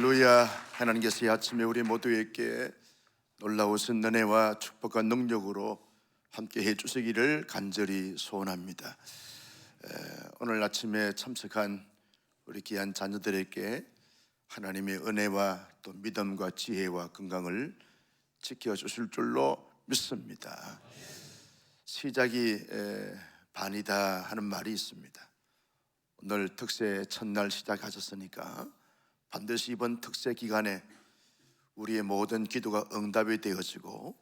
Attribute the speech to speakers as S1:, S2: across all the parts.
S1: 할렐루야. 하나님께서 이 아침에 우리 모두에게 놀라우신 은혜와 축복과 능력으로 함께 해주시기를 간절히 소원합니다. 오늘 아침에 참석한 우리 귀한 자녀들에게 하나님의 은혜와 또 믿음과 지혜와 건강을 지켜주실 줄로 믿습니다. 시작이 반이다 하는 말이 있습니다. 오늘 특세 첫날 시작하셨으니까 반드시 이번 특세 기간에 우리의 모든 기도가 응답이 되어지고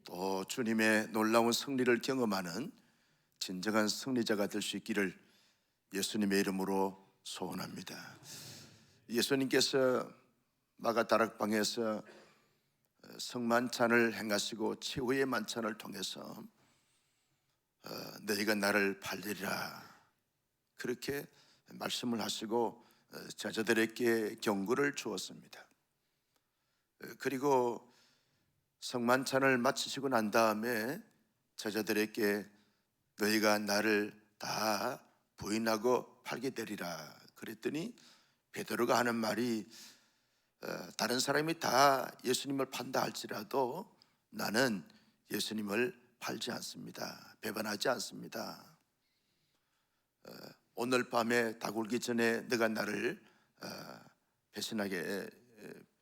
S1: 또 주님의 놀라운 승리를 경험하는 진정한 승리자가 될 수 있기를 예수님의 이름으로 소원합니다. 예수님께서 마가다락방에서 성만찬을 행하시고 최후의 만찬을 통해서 너희가 나를 팔리라 그렇게 말씀을 하시고 제자들에게 경고를 주었습니다. 그리고 성만찬을 마치시고 난 다음에 제자들에게 너희가 나를 다 부인하고 팔게 되리라 그랬더니 베드로가 하는 말이 다른 사람이 다 예수님을 판다 할지라도 나는 예수님을 팔지 않습니다. 배반하지 않습니다. 오늘 밤에 다 굴기 전에 너가 나를 배신하게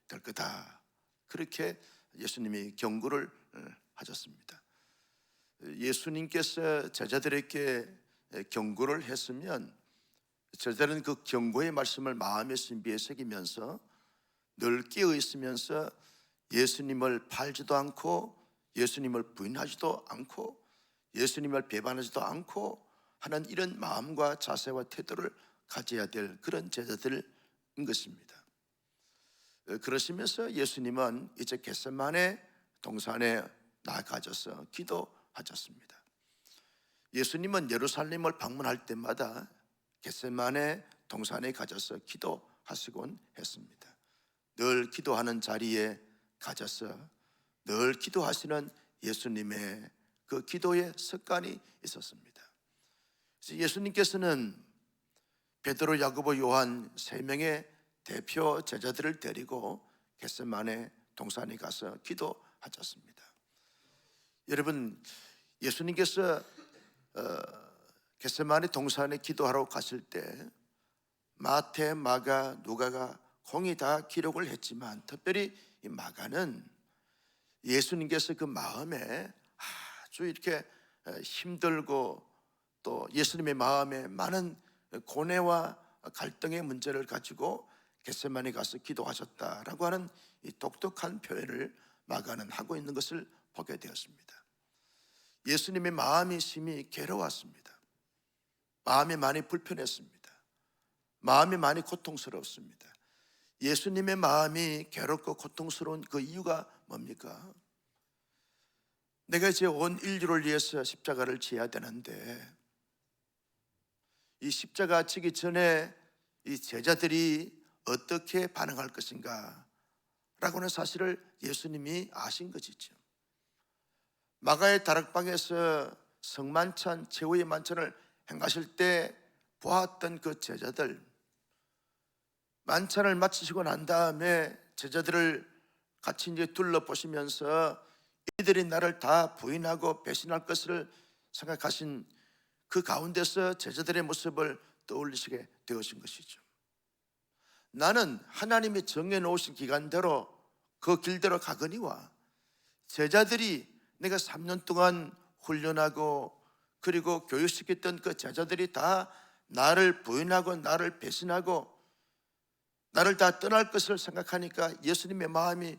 S1: 될 거다. 그렇게 예수님이 경고를 하셨습니다. 예수님께서 제자들에게 경고를 했으면 제자들은 그 경고의 말씀을 마음의 신비에 새기면서 늘 깨어 있으면서 예수님을 팔지도 않고 예수님을 부인하지도 않고 예수님을 배반하지도 않고 하는 이런 마음과 자세와 태도를 가져야 될 그런 제자들인 것입니다. 그러시면서 예수님은 이제 겟세마네 동산에 나가셔서 기도하셨습니다. 예수님은 예루살렘을 방문할 때마다 겟세마네 동산에 가셔서 기도하시곤 했습니다. 늘 기도하는 자리에 가셔서 늘 기도하시는 예수님의 그 기도의 습관이 있었습니다. 예수님께서는 베드로, 야고보, 요한 세 명의 대표 제자들을 데리고 겟세마네 동산에 가서 기도하셨습니다. 여러분, 예수님께서 겟세마네 동산에 기도하러 가실 때 마태, 마가, 누가가 공이 다 기록을 했지만 특별히 이 마가는 예수님께서 그 마음에 아주 이렇게 힘들고 또 예수님의 마음에 많은 고뇌와 갈등의 문제를 가지고 겟세마네 가서 기도하셨다라고 하는 이 독특한 표현을 마가는 하고 있는 것을 보게 되었습니다. 예수님의 마음이 심히 괴로웠습니다. 마음이 많이 불편했습니다. 마음이 많이 고통스러웠습니다. 예수님의 마음이 괴롭고 고통스러운 그 이유가 뭡니까? 내가 이제 온 인류를 위해서 십자가를 지어야 되는데 이 십자가 지기 전에 이 제자들이 어떻게 반응할 것인가 라고 하는 사실을 예수님이 아신 것이죠. 마가의 다락방에서 성만찬, 최후의 만찬을 행하실 때 보았던 그 제자들, 만찬을 마치시고 난 다음에 제자들을 같이 이제 둘러보시면서 이들이 나를 다 부인하고 배신할 것을 생각하신 그 가운데서 제자들의 모습을 떠올리시게 되어진 것이죠. 나는 하나님이 정해놓으신 기간대로 그 길대로 가거니와 제자들이 내가 3년 동안 훈련하고 그리고 교육시켰던 그 제자들이 다 나를 부인하고 나를 배신하고 나를 다 떠날 것을 생각하니까 예수님의 마음이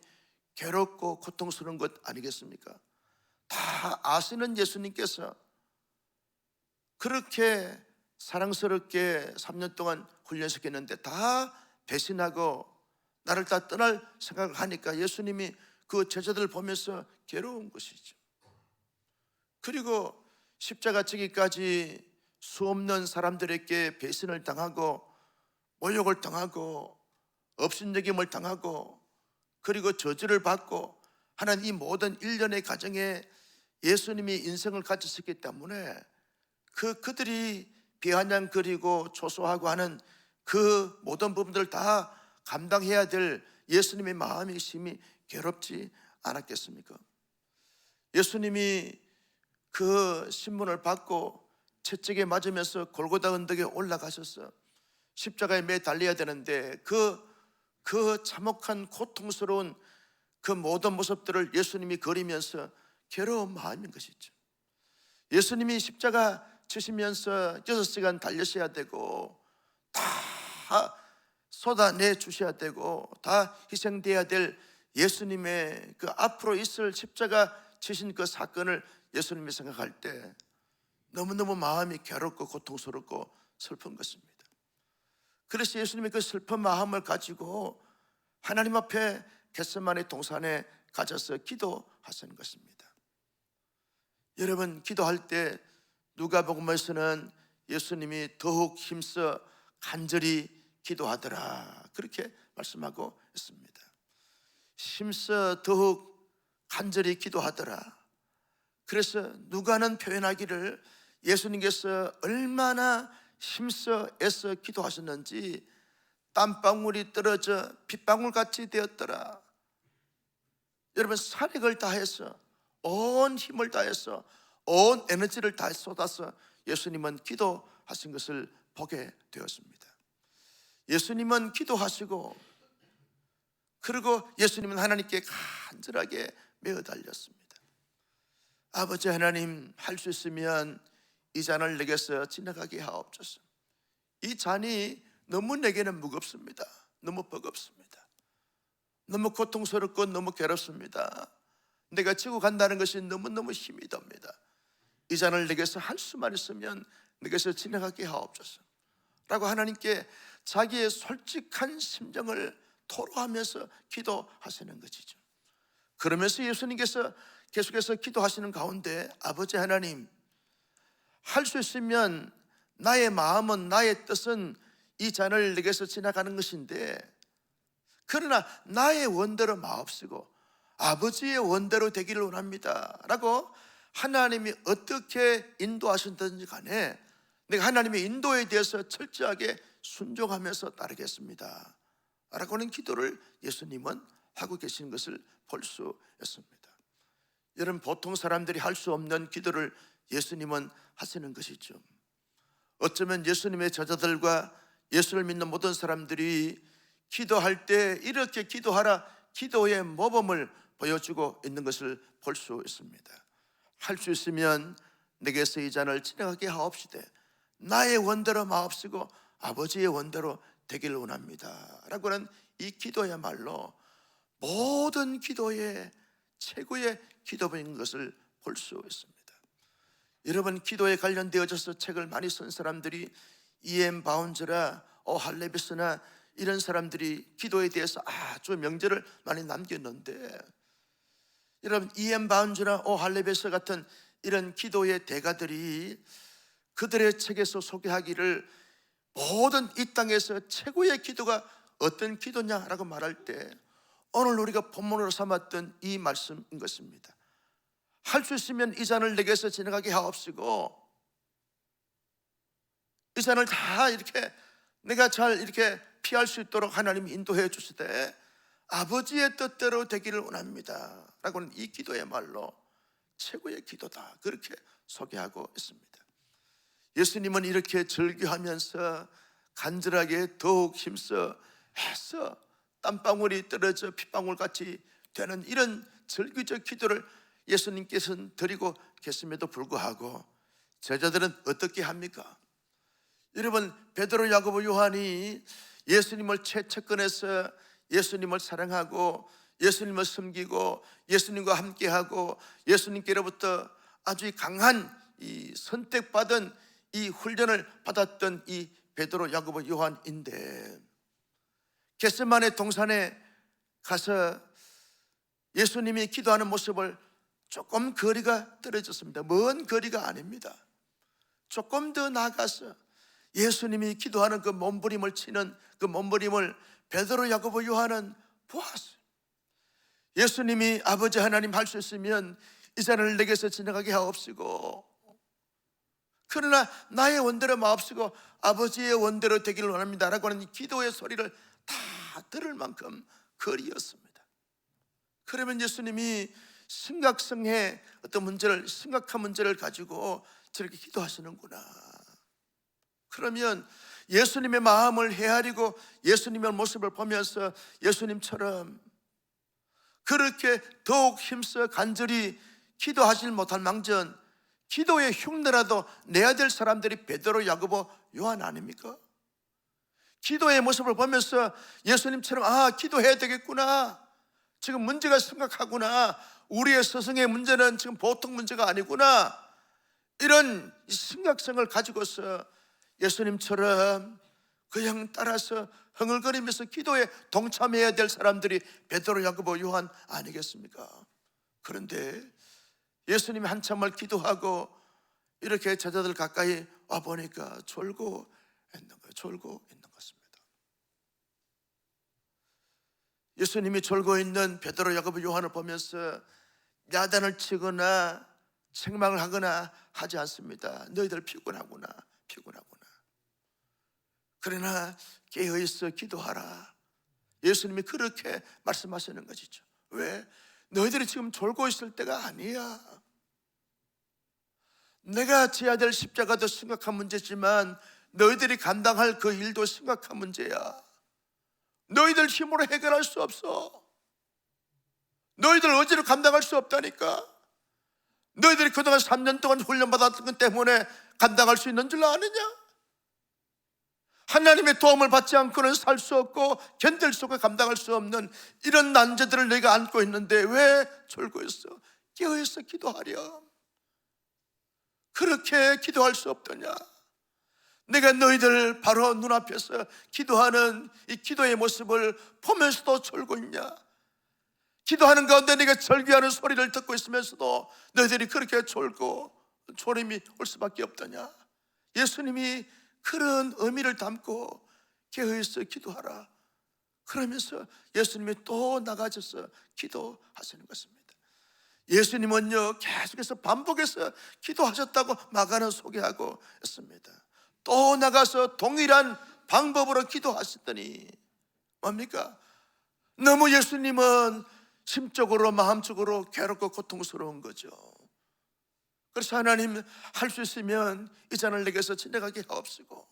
S1: 괴롭고 고통스러운 것 아니겠습니까? 다 아시는 예수님께서 그렇게 사랑스럽게 3년 동안 훈련시켰는데 다 배신하고 나를 다 떠날 생각을 하니까 예수님이 그 제자들을 보면서 괴로운 것이죠. 그리고 십자가 지기까지 수없는 사람들에게 배신을 당하고 모욕을 당하고 업신여김을 당하고 그리고 저주를 받고 하는 이 모든 일련의 과정에 예수님이 인생을 가지셨기 때문에 그들이 비아냥거리고 초소하고 하는 그 모든 부분들을 다 감당해야 될 예수님의 마음이 심히 괴롭지 않았겠습니까? 예수님이 그 신문을 받고 채찍에 맞으면서 골고다 언덕에 올라가셔서 십자가에 매달려야 되는데 그 참혹한 고통스러운 그 모든 모습들을 예수님이 그리면서 괴로운 마음인 것이죠. 예수님이 십자가 지시면서 6시간 달리셔야 되고 다 쏟아내 주셔야 되고 다 희생돼야 될 예수님의 그 앞으로 있을 십자가 지신 그 사건을 예수님이 생각할 때 너무너무 마음이 괴롭고 고통스럽고 슬픈 것입니다. 그래서 예수님이 그 슬픈 마음을 가지고 하나님 앞에 겟세마네 동산에 가셔서 기도하시는 것입니다. 여러분, 기도할 때 누가복음에서는 예수님이 더욱 힘써 간절히 기도하더라 그렇게 말씀하고 있습니다. 힘써 더욱 간절히 기도하더라. 그래서 누가는 표현하기를 예수님께서 얼마나 힘써 애써 기도하셨는지 땀방울이 떨어져 빗방울같이 되었더라. 여러분, 사력을 다해서 온 힘을 다해서 온 에너지를 다 쏟아서 예수님은 기도하신 것을 보게 되었습니다. 예수님은 기도하시고 그리고 예수님은 하나님께 간절하게 매어 달렸습니다. 아버지 하나님, 할 수 있으면 이 잔을 내게서 지나가게 하옵소서. 이 잔이 너무 내게는 무겁습니다. 너무 버겁습니다. 너무 고통스럽고 너무 괴롭습니다. 내가 지고 간다는 것이 너무너무 힘이 듭니다. 이 잔을 내게서 할 수만 있으면 내게서 지나가게 하옵소서 라고 하나님께 자기의 솔직한 심정을 토로하면서 기도하시는 것이죠. 그러면서 예수님께서 계속해서 기도하시는 가운데 아버지 하나님, 할 수 있으면 나의 마음은 나의 뜻은 이 잔을 내게서 지나가는 것인데 그러나 나의 원대로 마옵시고 아버지의 원대로 되기를 원합니다 라고 하나님이 어떻게 인도하신다든지 간에 내가 하나님의 인도에 대해서 철저하게 순종하면서 따르겠습니다 라고는 기도를 예수님은 하고 계시는 것을 볼 수 있습니다. 여러분, 보통 사람들이 할 수 없는 기도를 예수님은 하시는 것이죠. 어쩌면 예수님의 제자들과 예수를 믿는 모든 사람들이 기도할 때 이렇게 기도하라, 기도의 모범을 보여주고 있는 것을 볼 수 있습니다. 할 수 있으면 내게서 이 잔을 지나가게 하옵시되 나의 원대로 마옵시고 아버지의 원대로 되기를 원합니다 라고는 이 기도야말로 모든 기도의 최고의 기도인 것을 볼 수 있습니다. 여러분, 기도에 관련되어져서 책을 많이 쓴 사람들이 E.M. 바운즈나 할레비스나 이런 사람들이 기도에 대해서 아주 명제를 많이 남겼는데, 여러분, E.M. 바운즈나 할레비스 같은 이런 기도의 대가들이 그들의 책에서 소개하기를 모든 이 땅에서 최고의 기도가 어떤 기도냐라고 말할 때 오늘 우리가 본문으로 삼았던 이 말씀인 것입니다. 할 수 있으면 이 잔을 내게서 지나가게 하옵시고 이 잔을 다 이렇게 내가 잘 이렇게 피할 수 있도록 하나님이 인도해 주시되 아버지의 뜻대로 되기를 원합니다 라고는 이 기도야말로 최고의 기도다 그렇게 소개하고 있습니다. 예수님은 이렇게 절규하면서 간절하게 더욱 힘써 애써 땀방울이 떨어져 핏방울같이 되는 이런 절규적 기도를 예수님께서는 드리고 계심에도 불구하고 제자들은 어떻게 합니까? 여러분, 베드로, 야고보, 요한이 예수님을 채찍건해서 예수님을 사랑하고 예수님을 섬기고 예수님과 함께하고 예수님께로부터 아주 강한 이 선택받은 이 훈련을 받았던 이 베드로, 야고보, 요한인데 겟세마네 동산에 가서 예수님이 기도하는 모습을 조금 거리가 떨어졌습니다. 먼 거리가 아닙니다. 조금 더 나가서 예수님이 기도하는 그 몸부림을 치는 그 몸부림을 베드로, 야고보, 요한은 보았어요. 예수님이 아버지 하나님, 할 수 있으면 이 잔을 내게서 지나가게 하옵시고 그러나 나의 원대로 마옵시고 아버지의 원대로 되기를 원합니다 라고 하는 이 기도의 소리를 다 들을 만큼 거리였습니다. 그러면 예수님이 심각성의 어떤 문제를, 심각한 문제를 가지고 저렇게 기도하시는구나. 그러면 예수님의 마음을 헤아리고 예수님의 모습을 보면서 예수님처럼 그렇게 더욱 힘써 간절히 기도하지 못할 망정 기도의 흉내라도 내야 될 사람들이 베드로, 야고보, 요한 아닙니까? 기도의 모습을 보면서 예수님처럼 기도해야 되겠구나, 지금 문제가 심각하구나, 우리의 스승의 문제는 지금 보통 문제가 아니구나, 이런 심각성을 가지고서 예수님처럼 그냥 따라서 흥얼거리면서 기도에 동참해야 될 사람들이 베드로, 야고보, 요한 아니겠습니까? 그런데 예수님이 한참을 기도하고 이렇게 제자들 가까이 와 보니까 졸고 있는 것입니다. 예수님이 졸고 있는 베드로, 야고보, 요한을 보면서 야단을 치거나 책망을 하거나 하지 않습니다. 너희들 피곤하구나. 그러나 깨어있어 기도하라. 예수님이 그렇게 말씀하시는 것이죠. 왜? 너희들이 지금 졸고 있을 때가 아니야. 내가 져야 될 십자가도 심각한 문제지만 너희들이 감당할 그 일도 심각한 문제야. 너희들 힘으로 해결할 수 없어. 너희들 의지로 감당할 수 없다니까. 너희들이 그동안 3년 동안 훈련받았던 것 때문에 감당할 수 있는 줄 아느냐? 하나님의 도움을 받지 않고는 살 수 없고 견딜 수 없고 감당할 수 없는 이런 난제들을 너희가 안고 있는데 왜 졸고 있어? 깨어있어 기도하렴. 그렇게 기도할 수 없더냐? 내가 너희들 바로 눈앞에서 기도하는 이 기도의 모습을 보면서도 졸고 있냐? 기도하는 가운데 내가 절규하는 소리를 듣고 있으면서도 너희들이 그렇게 졸고 졸음이 올 수밖에 없더냐? 예수님이 그런 의미를 담고 깨어있어 기도하라 그러면서 예수님이 또 나가셔서 기도하시는 것입니다. 예수님은요 계속해서 반복해서 기도하셨다고 마가는 소개하고 있습니다. 또 나가서 동일한 방법으로 기도하셨더니 뭡니까? 너무 예수님은 심적으로 마음적으로 괴롭고 고통스러운 거죠. 그래서 하나님, 할 수 있으면 이 잔을 내게서 지나가게 하옵시고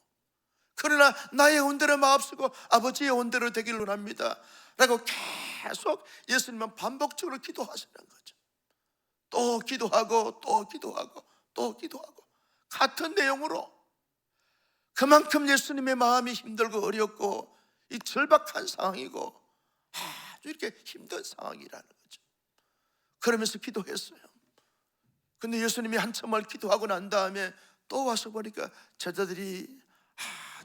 S1: 그러나 나의 온대로 마옵시고 아버지의 온대로 되기를 원합니다 라고 계속 예수님은 반복적으로 기도하시는 거죠. 또 기도하고 또 기도하고 또 기도하고 같은 내용으로. 그만큼 예수님의 마음이 힘들고 어렵고 이 절박한 상황이고 아주 이렇게 힘든 상황이라는 거죠. 그러면서 기도했어요. 근데 예수님이 한참을 기도하고 난 다음에 또 와서 보니까 제자들이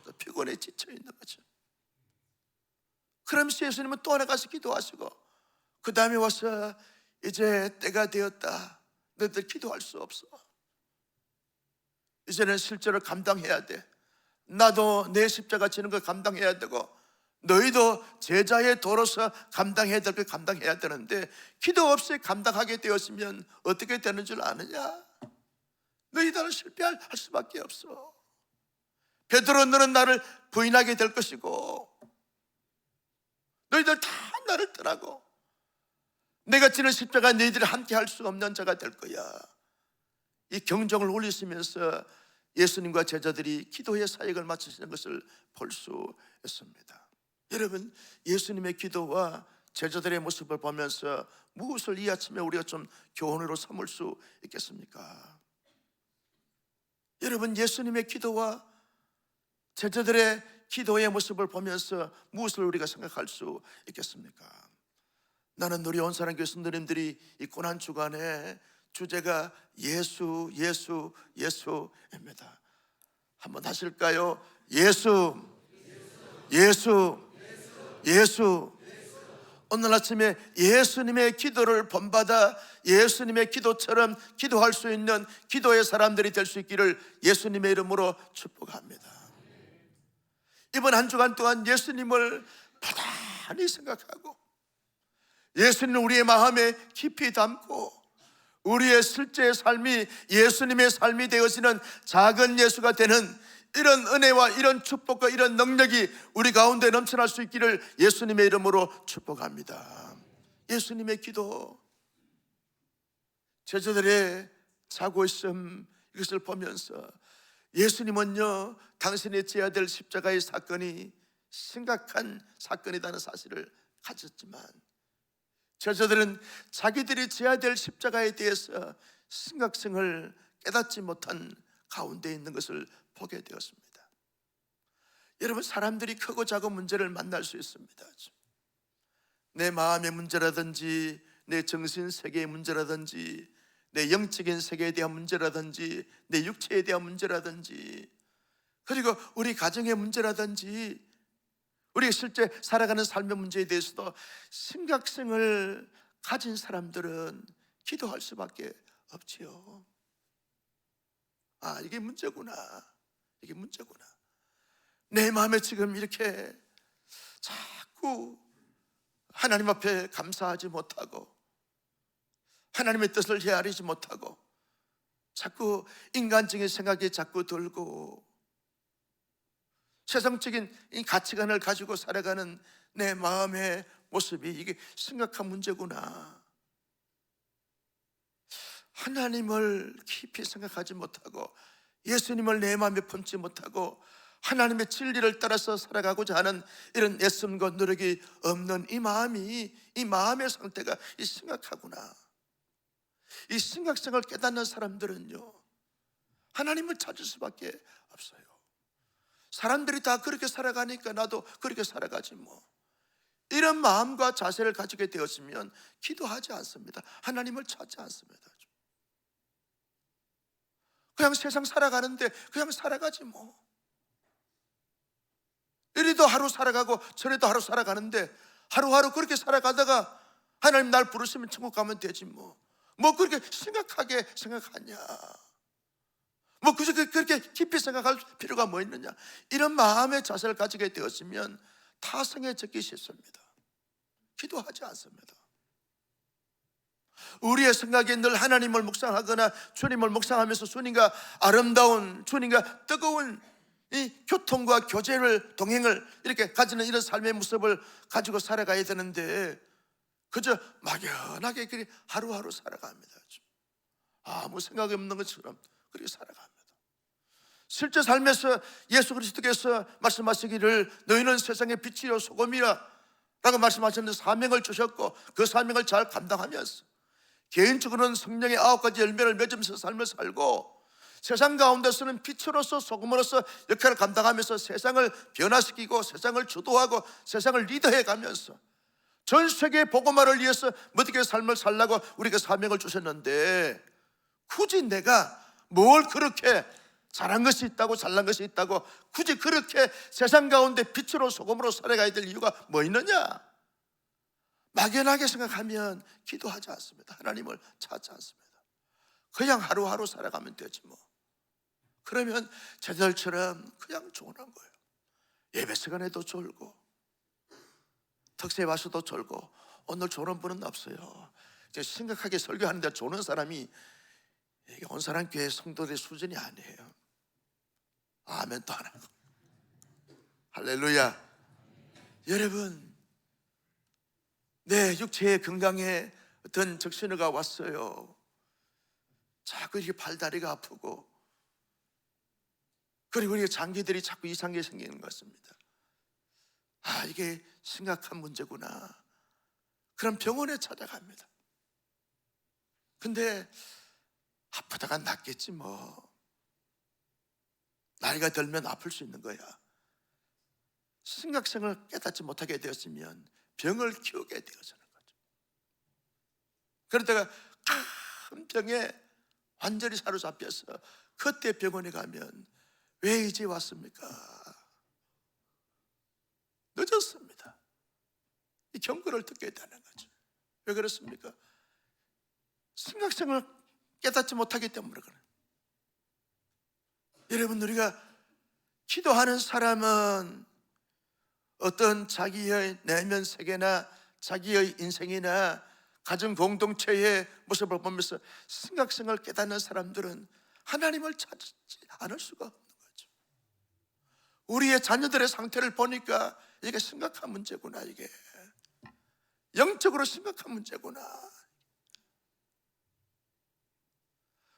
S1: 또 피곤해 지쳐 있는 거죠. 그러면서 예수님은 또 나가서 기도하시고 그 다음에 와서 이제 때가 되었다. 너희들 기도할 수 없어. 이제는 실제로 감당해야 돼. 나도 내 십자가 지는 걸 감당해야 되고 너희도 제자의 도로서 감당해야 될 걸 감당해야 되는데 기도 없이 감당하게 되었으면 어떻게 되는 줄 아느냐? 너희들은 실패할 수밖에 없어. 베드로, 너는 나를 부인하게 될 것이고 너희들 다 나를 떠나고 내가 지는 십자가 너희들이 함께 할 수 없는 자가 될 거야. 이 경종을 울리시면서 예수님과 제자들이 기도의 사역을 마치시는 것을 볼 수 있습니다. 여러분, 예수님의 기도와 제자들의 모습을 보면서 무엇을 이 아침에 우리가 좀 교훈으로 삼을 수 있겠습니까? 여러분, 예수님의 기도와 제자들의 기도의 모습을 보면서 무엇을 우리가 생각할 수 있겠습니까? 나는 우리 온사랑교회 성도님들이 이 고난주간에 주제가 예수입니다. 한번 하실까요? 예수. 오늘 아침에 예수님의 기도를 본받아 예수님의 기도처럼 기도할 수 있는 기도의 사람들이 될 수 있기를 예수님의 이름으로 축복합니다. 이번 한 주간 동안 예수님을 부단히 생각하고 예수님을 우리의 마음에 깊이 담고 우리의 실제 삶이 예수님의 삶이 되어지는 작은 예수가 되는 이런 은혜와 이런 축복과 이런 능력이 우리 가운데 넘쳐날 수 있기를 예수님의 이름으로 축복합니다. 예수님의 기도, 제자들의 자고 있음, 이것을 보면서 예수님은요, 당신이 져야 될 십자가의 사건이 심각한 사건이라는 사실을 가졌지만, 제자들은 자기들이 져야 될 십자가에 대해서 심각성을 깨닫지 못한 가운데 있는 것을 보게 되었습니다. 여러분, 사람들이 크고 작은 문제를 만날 수 있습니다. 내 마음의 문제라든지 내 정신 세계의 문제라든지 내 영적인 세계에 대한 문제라든지 내 육체에 대한 문제라든지, 그리고 우리 가정의 문제라든지 우리 실제 살아가는 삶의 문제에 대해서도 심각성을 가진 사람들은 기도할 수밖에 없지요. 아, 이게 문제구나, 이게 문제구나. 내 마음에 지금 이렇게 자꾸 하나님 앞에 감사하지 못하고 하나님의 뜻을 헤아리지 못하고 자꾸 인간적인 생각이 자꾸 들고 세상적인 이 가치관을 가지고 살아가는 내 마음의 모습이 이게 심각한 문제구나. 하나님을 깊이 생각하지 못하고 예수님을 내 마음에 품지 못하고 하나님의 진리를 따라서 살아가고자 하는 이런 애씀과 노력이 없는 이 마음의 상태가 심각하구나. 이 심각성을 깨닫는 사람들은요, 하나님을 찾을 수밖에 없어요. 사람들이 다 그렇게 살아가니까 나도 그렇게 살아가지 뭐. 이런 마음과 자세를 가지게 되었으면 기도하지 않습니다. 하나님을 찾지 않습니다. 그냥 세상 살아가는데 그냥 살아가지 뭐. 이리도 하루 살아가고 저리도 하루 살아가는데 하루하루 그렇게 살아가다가 하나님 날 부르시면 천국 가면 되지 뭐. 뭐 그렇게 심각하게 생각하냐, 뭐 그렇게 깊이 생각할 필요가 뭐 있느냐. 이런 마음의 자세를 가지게 되었으면 타성에 적기 쉽습니다. 기도하지 않습니다. 우리의 생각에 늘 하나님을 묵상하거나 주님을 묵상하면서 주님과 아름다운, 주님과 뜨거운 이 교통과 교제를, 동행을 이렇게 가지는 이런 삶의 모습을 가지고 살아가야 되는데 그저 막연하게 그리 하루하루 살아갑니다. 아무 생각이 없는 것처럼 그렇게 살아갑니다. 실제 삶에서 예수 그리스도께서 말씀하시기를 너희는 세상의 빛이요 소금이라 라고 말씀하셨는데 사명을 주셨고 그 사명을 잘 감당하면서 개인적으로는 성령의 9가지 열매를 맺으면서 삶을 살고 세상 가운데서는 빛으로서 소금으로서 역할을 감당하면서 세상을 변화시키고 세상을 주도하고 세상을 리더해 가면서 전 세계 복음화를 위해서 어떻게 삶을 살라고 우리에게 사명을 주셨는데 굳이 내가 뭘 그렇게 잘한 것이 있다고 잘난 것이 있다고 굳이 그렇게 세상 가운데 빛으로 소금으로 살아가야 될 이유가 뭐 있느냐? 막연하게 생각하면 기도하지 않습니다. 하나님을 찾지 않습니다. 그냥 하루하루 살아가면 되지 뭐. 그러면 제자들처럼 그냥 조언한 거예요. 예배 시간에도 졸고 특세에 와서도 졸고 오늘 조는 분은 없어요. 이제 심각하게 설교하는데 조는 사람이 온사람 교회 성도들의 수준이 아니에요. 아멘도 안 하고. 할렐루야. 여러분, 내 육체의 건강에 어떤 적신호가 왔어요. 자꾸 이렇게 발다리가 아프고 그리고 우리 장기들이 자꾸 이상하게 생기는 것 같습니다. 아, 이게 심각한 문제구나. 그럼 병원에 찾아갑니다. 근데 아프다가 낫겠지 뭐. 나이가 들면 아플 수 있는 거야. 심각성을 깨닫지 못하게 되었으면 병을 키우게 되어지는 거죠. 그러다가 큰 병에 완전히 사로잡혀서 그때 병원에 가면 왜 이제 왔습니까? 늦었습니다. 이 경고를 듣게 되는 거죠. 왜 그렇습니까? 심각성을 깨닫지 못하기 때문에 그래요. 여러분, 우리가 기도하는 사람은 어떤 자기의 내면 세계나 자기의 인생이나 가정 공동체의 모습을 보면서 심각성을 깨닫는 사람들은 하나님을 찾지 않을 수가 없는 거죠. 우리의 자녀들의 상태를 보니까 이게 심각한 문제구나. 이게 영적으로 심각한 문제구나.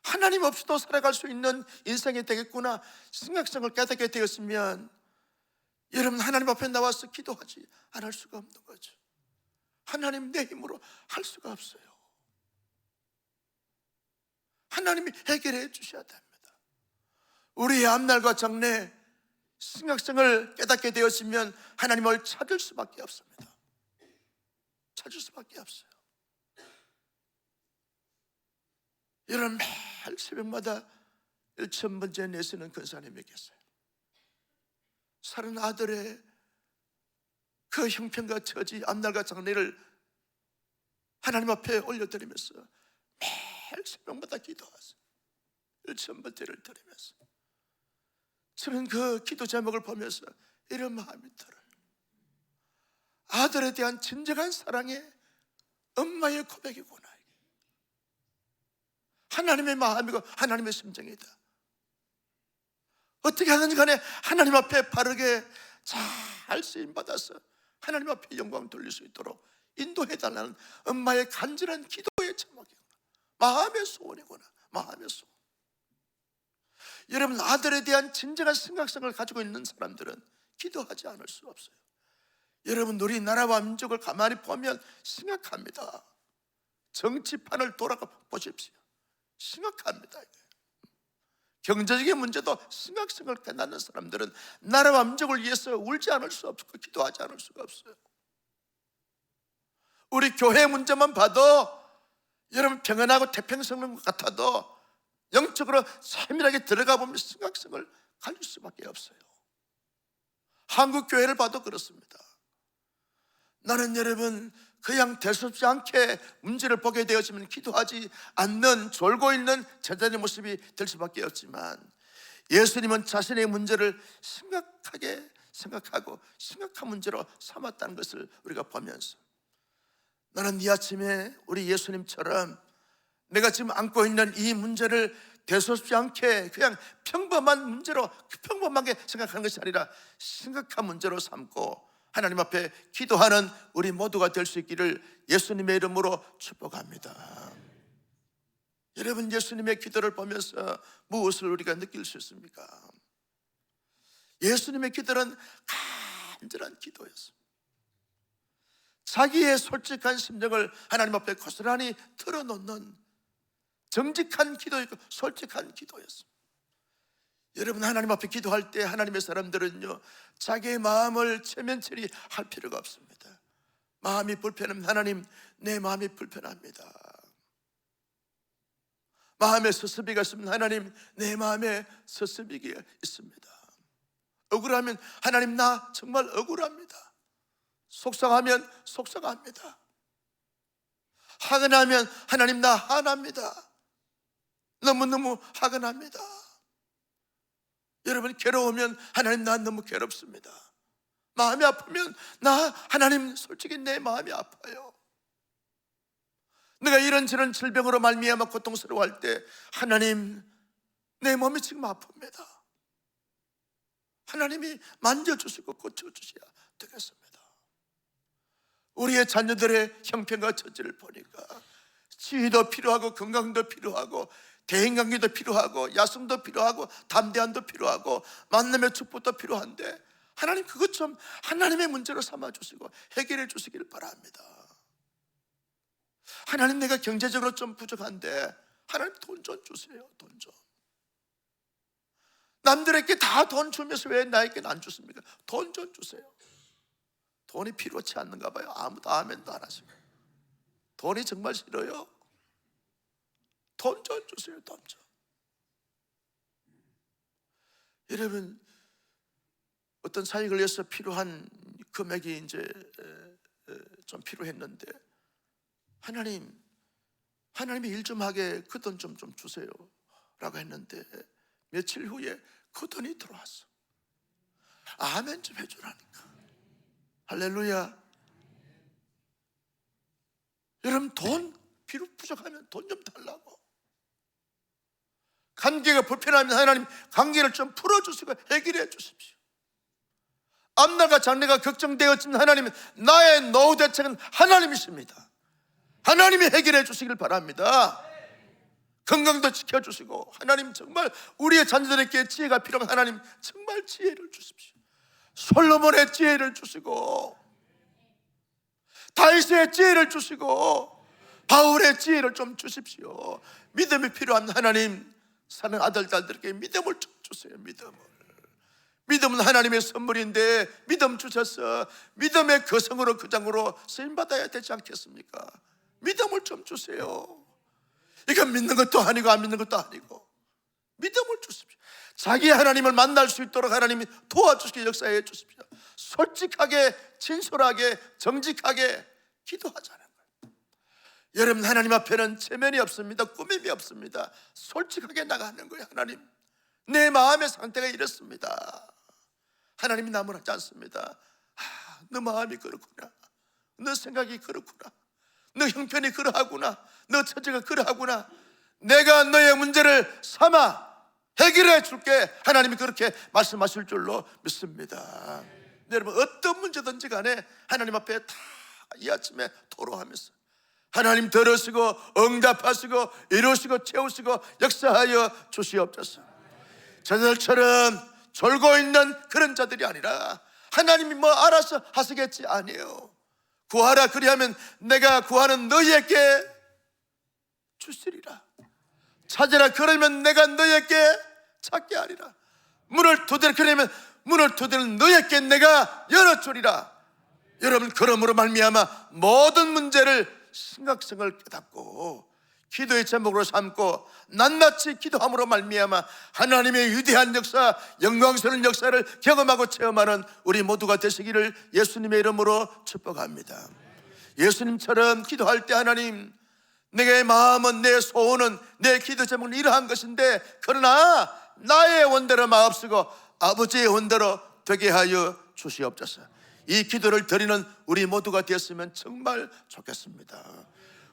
S1: 하나님 없이도 살아갈 수 있는 인생이 되겠구나 심각성을 깨닫게 되었으면, 여러분 하나님 앞에 나와서 기도하지 않을 수가 없는 거죠. 하나님 내 힘으로 할 수가 없어요. 하나님이 해결해 주셔야 됩니다. 우리의 앞날과 장래 심각성을 깨닫게 되었으면 하나님을 찾을 수밖에 없습니다. 찾을 수밖에 없어요. 여러분 매일 새벽마다 1000번째 내쓰는 근사님이 계세요. 사는 아들의 그 형편과 처지, 앞날과 장래를 하나님 앞에 올려드리면서 매일 새벽마다 기도하세요. 1000번째를 드리면서 저는 그 기도 제목을 보면서 이런 마음이 들어요. 아들에 대한 진정한 사랑의 엄마의 고백이구나. 하나님의 마음이고 하나님의 심정이다. 어떻게 하든지 간에 하나님 앞에 바르게 잘 쓰임받아서 하나님 앞에 영광 돌릴 수 있도록 인도해달라는 엄마의 간절한 기도의 제목이구나. 마음의 소원이구나. 마음의 소원. 여러분 아들에 대한 진정한 심각성을 가지고 있는 사람들은 기도하지 않을 수 없어요. 여러분 우리나라와 민족을 가만히 보면 심각합니다. 정치판을 돌아가 보십시오. 심각합니다. 경제적인 문제도 심각성을 깨닫는 사람들은 나라와 민족을 위해서 울지 않을 수 없고 기도하지 않을 수가 없어요. 우리 교회 문제만 봐도 여러분 평안하고 태평성인 것 같아도 영적으로 세밀하게 들어가 보면 심각성을 가질 수밖에 없어요. 한국 교회를 봐도 그렇습니다. 나는 여러분 그냥 대수롭지 않게 문제를 보게 되었지만 기도하지 않는 졸고 있는 제자의 모습이 될 수밖에 없지만, 예수님은 자신의 문제를 심각하게 생각하고 심각한 문제로 삼았다는 것을 우리가 보면서, 나는 이 아침에 우리 예수님처럼 내가 지금 안고 있는 이 문제를 대수롭지 않게 그냥 평범한 문제로 평범하게 생각하는 것이 아니라 심각한 문제로 삼고 하나님 앞에 기도하는 우리 모두가 될 수 있기를 예수님의 이름으로 축복합니다. 여러분 예수님의 기도를 보면서 무엇을 우리가 느낄 수 있습니까? 예수님의 기도는 간절한 기도였습니다. 자기의 솔직한 심정을 하나님 앞에 고스란히 털어놓는 정직한 기도였고 솔직한 기도였습니다. 여러분 하나님 앞에 기도할 때 하나님의 사람들은요 자기의 마음을 체면처리 할 필요가 없습니다. 마음이 불편하면 하나님 내 마음이 불편합니다. 마음에 서습이가 있으면 하나님 내 마음에 서습이가 있습니다. 억울하면 하나님 나 정말 억울합니다. 속상하면 속상합니다. 화가 면 하나님 나 화납니다. 너무너무 화가 납니다. 여러분 괴로우면 하나님 나 너무 괴롭습니다. 마음이 아프면 나 하나님 솔직히 내 마음이 아파요. 내가 이런저런 질병으로 말미암아 고통스러워할 때 하나님 내 몸이 지금 아픕니다. 하나님이 만져주시고 고쳐주셔야 되겠습니다. 우리의 자녀들의 형편과 처지를 보니까 지혜도 필요하고 건강도 필요하고 대인관계도 필요하고 야성도 필요하고 담대함도 필요하고 만남의 축복도 필요한데 하나님 그것 좀 하나님의 문제로 삼아주시고 해결해 주시기를 바랍니다. 하나님 내가 경제적으로 좀 부족한데 하나님 돈 좀 주세요. 돈 좀. 남들에게 다 돈 주면서 왜 나에게는 안 주십니까? 돈 좀 주세요. 돈이 필요치 않는가 봐요. 아무도 아멘도 안 하시고. 돈이 정말 싫어요? 돈 좀 주세요. 돈 좀. 여러분 어떤 사역을 위해서 필요한 금액이 이제 좀 필요했는데 하나님이 일 좀 하게 그 돈 좀 주세요 라고 했는데 며칠 후에 그 돈이 들어왔어. 아멘 좀 해주라니까. 할렐루야. 여러분 돈 필요 부족하면 돈 좀 달라고. 관계가 불편하면 하나님 관계를 좀 풀어주시고 해결해 주십시오. 앞날과 장래가 걱정되었지만 하나님은 나의 노후 대책은 하나님이십니다. 하나님이 해결해 주시길 바랍니다. 건강도 지켜주시고, 하나님 정말 우리의 자녀들에게 지혜가 필요한 하나님 정말 지혜를 주십시오. 솔로몬의 지혜를 주시고, 다윗의 지혜를 주시고, 바울의 지혜를 좀 주십시오. 믿음이 필요한 하나님, 사는 아들 딸들에게 믿음을 좀 주세요. 믿음은 하나님의 선물인데 믿음 주셔서 믿음의 거성으로 거장으로 쓰임받아야 되지 않겠습니까? 믿음을 좀 주세요. 이건 믿는 것도 아니고 안 믿는 것도 아니고 믿음을 주십시오. 자기 하나님을 만날 수 있도록 하나님이 도와주시게 역사해 주십시오. 솔직하게, 진솔하게, 정직하게 기도하자는 거예요. 여러분, 하나님 앞에는 체면이 없습니다. 꾸밈이 없습니다. 솔직하게 나가는 거예요. 하나님, 내 마음의 상태가 이렇습니다. 하나님이 나무라지 않습니다. 너 마음이 그렇구나, 너 생각이 그렇구나, 너 형편이 그러하구나, 너 처지가 그러하구나, 내가 너의 문제를 삼아 해결해 줄게. 하나님이 그렇게 말씀하실 줄로 믿습니다. 여러분, 어떤 문제든지 간에 하나님 앞에 다 이 아침에 토로하면서 하나님 들으시고 응답하시고 이루시고 채우시고 역사하여 주시옵소서. 저들처럼 졸고 있는 그런 자들이 아니라 하나님이 뭐 알아서 하시겠지, 아니에요. 구하라 그리하면 내가 구하는 너희에게 주시리라. 찾으라 그러면 내가 너희에게 찾게 하리라. 문을 두드려 그러면 문을 두드리는 너희에게 내가 열어주리라. 여러분, 그러므로 말미암아 모든 문제를 심각성을 깨닫고 기도의 제목으로 삼고 낱낱이 기도함으로 말미암아 하나님의 위대한 역사, 영광스러운 역사를 경험하고 체험하는 우리 모두가 되시기를 예수님의 이름으로 축복합니다. 예수님처럼 기도할 때 하나님, 내 마음은, 내 소원은, 내 기도 제목은 이러한 것인데 그러나 나의 원대로 마옵시고 아버지의 원대로 되게 하여 주시옵소서. 이 기도를 드리는 우리 모두가 되었으면 정말 좋겠습니다.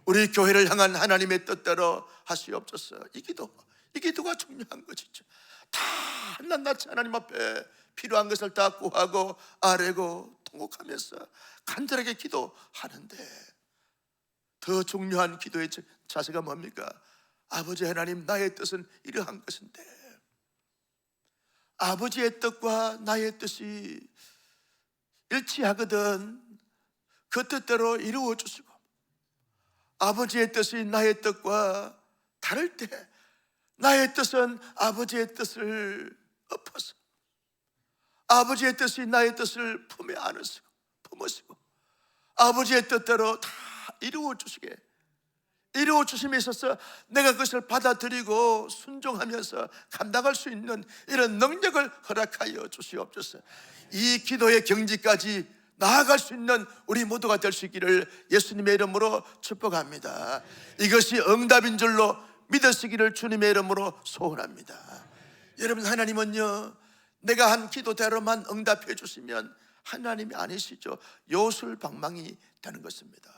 S1: 우리 교회를 향한 하나님의 뜻대로 하시옵소서. 이 기도가 중요한 것이죠. 다 낱낱이 하나님 앞에 필요한 것을 다 구하고 아뢰고 통곡하면서 간절하게 기도하는데 더 중요한 기도의 자세가 뭡니까? 아버지 하나님, 나의 뜻은 이러한 것인데 아버지의 뜻과 나의 뜻이 일치하거든 그 뜻대로 이루어 주시고, 아버지의 뜻이 나의 뜻과 다를 때 나의 뜻은 아버지의 뜻을 엎어서 아버지의 뜻이 나의 뜻을 품에 안으시고 품으시고 아버지의 뜻대로 다 이루어 주심에 있어서 내가 그것을 받아들이고 순종하면서 감당할 수 있는 이런 능력을 허락하여 주시옵소서. 이 기도의 경지까지 나아갈 수 있는 우리 모두가 될 수 있기를 예수님의 이름으로 축복합니다. 이것이 응답인 줄로 믿으시기를 주님의 이름으로 소원합니다. 여러분, 하나님은요, 내가 한 기도대로만 응답해 주시면 하나님이 아니시죠. 요술방망이 되는 것입니다.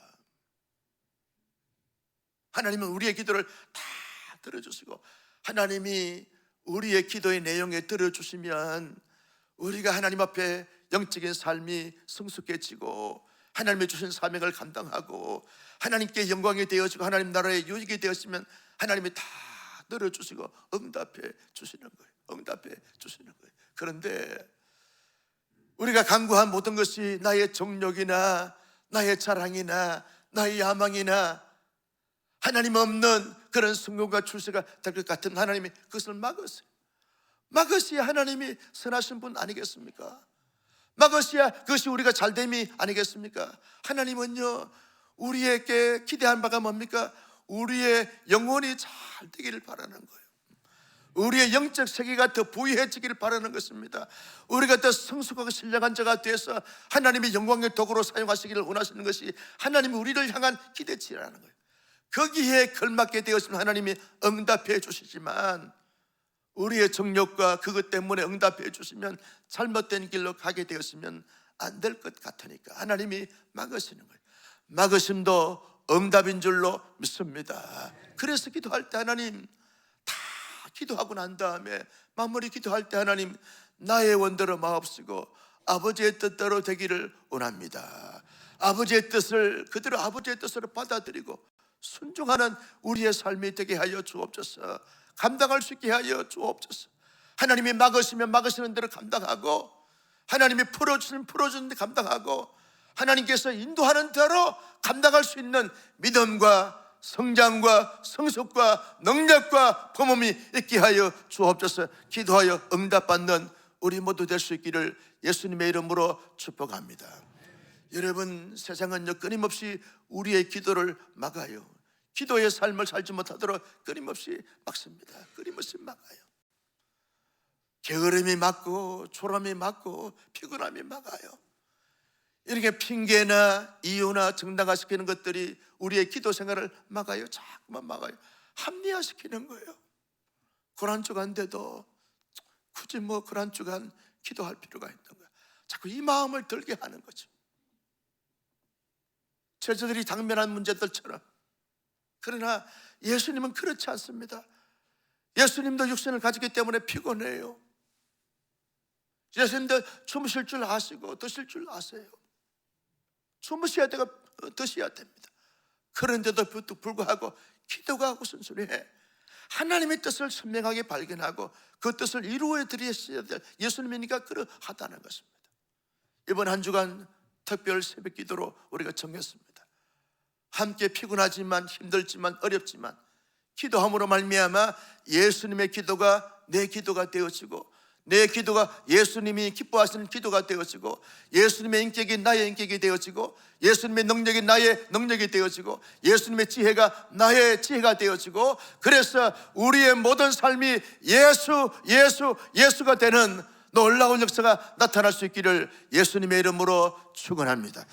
S1: 하나님은 우리의 기도를 다 들어주시고, 하나님이 우리의 기도의 내용에 들어주시면 우리가 하나님 앞에 영적인 삶이 성숙해지고 하나님의 주신 사명을 감당하고 하나님께 영광이 되어지고 하나님 나라의 유익이 되었으면 하나님이 다 들어주시고 응답해 주시는 거예요. 그런데 우리가 간구한 모든 것이 나의 정욕이나 나의 자랑이나 나의 야망이나 하나님 없는 그런 성공과 출세가 될 것 같은 하나님이 그것을 막으셔야 하나님이 선하신 분 아니겠습니까? 막으셔야 그것이 우리가 잘됨이 아니겠습니까? 하나님은요, 우리에게 기대한 바가 뭡니까? 우리의 영혼이 잘 되기를 바라는 거예요. 우리의 영적 세계가 더 부유해지기를 바라는 것입니다. 우리가 더 성숙하고 신령한 자가 되어서 하나님의 영광의 도구로 사용하시기를 원하시는 것이 하나님이 우리를 향한 기대치라는 거예요. 거기에 걸맞게 되었으면 하나님이 응답해 주시지만 우리의 정욕과 그것 때문에 응답해 주시면 잘못된 길로 가게 되었으면 안 될 것 같으니까 하나님이 막으시는 거예요. 막으심도 응답인 줄로 믿습니다. 그래서 기도할 때 하나님, 다 기도하고 난 다음에 마무리 기도할 때 하나님, 나의 원대로 마옵시고 아버지의 뜻대로 되기를 원합니다. 아버지의 뜻을 그대로 아버지의 뜻으로 받아들이고 순종하는 우리의 삶이 되게 하여 주옵소서. 감당할 수 있게 하여 주옵소서. 하나님이 막으시면 막으시는 대로 감당하고, 하나님이 풀어주시면 풀어주는 데 감당하고, 하나님께서 인도하는 대로 감당할 수 있는 믿음과 성장과 성숙과 능력과 범음이 있게 하여 주옵소서. 기도하여 응답받는 우리 모두 될 수 있기를 예수님의 이름으로 축복합니다. 여러분, 세상은요 끊임없이 우리의 기도를 막아요. 기도의 삶을 살지 못하도록 끊임없이 막습니다. 끊임없이 막아요. 게으름이 막고, 초람이 막고, 피곤함이 막아요. 이렇게 핑계나 이유나 정당화시키는 것들이 우리의 기도 생활을 막아요. 자꾸만 막아요. 합리화시키는 거예요. 고난 주간인데도 굳이 고난 주간 기도할 필요가 있는 거예요. 자꾸 이 마음을 들게 하는 거죠. 제자들이 당면한 문제들처럼. 그러나 예수님은 그렇지 않습니다. 예수님도 육신을 가지기 때문에 피곤해요. 예수님도 주무실 줄 아시고 드실 줄 아세요. 주무셔야 되고 드셔야 됩니다. 그런데도 불구하고 기도가 우선순위에 하나님의 뜻을 선명하게 발견하고 그 뜻을 이루어 드리셔야 될 예수님이니까 그러하다는 것입니다. 이번 한 주간 특별 새벽 기도로 우리가 정했습니다. 함께 피곤하지만 힘들지만 어렵지만 기도함으로 말미암아 예수님의 기도가 내 기도가 되어지고, 내 기도가 예수님이 기뻐하시는 기도가 되어지고, 예수님의 인격이 나의 인격이 되어지고, 예수님의 능력이 나의 능력이 되어지고, 예수님의 지혜가 나의 지혜가 되어지고, 그래서 우리의 모든 삶이 예수가 되는 놀라운 역사가 나타날 수 있기를 예수님의 이름으로 축원합니다.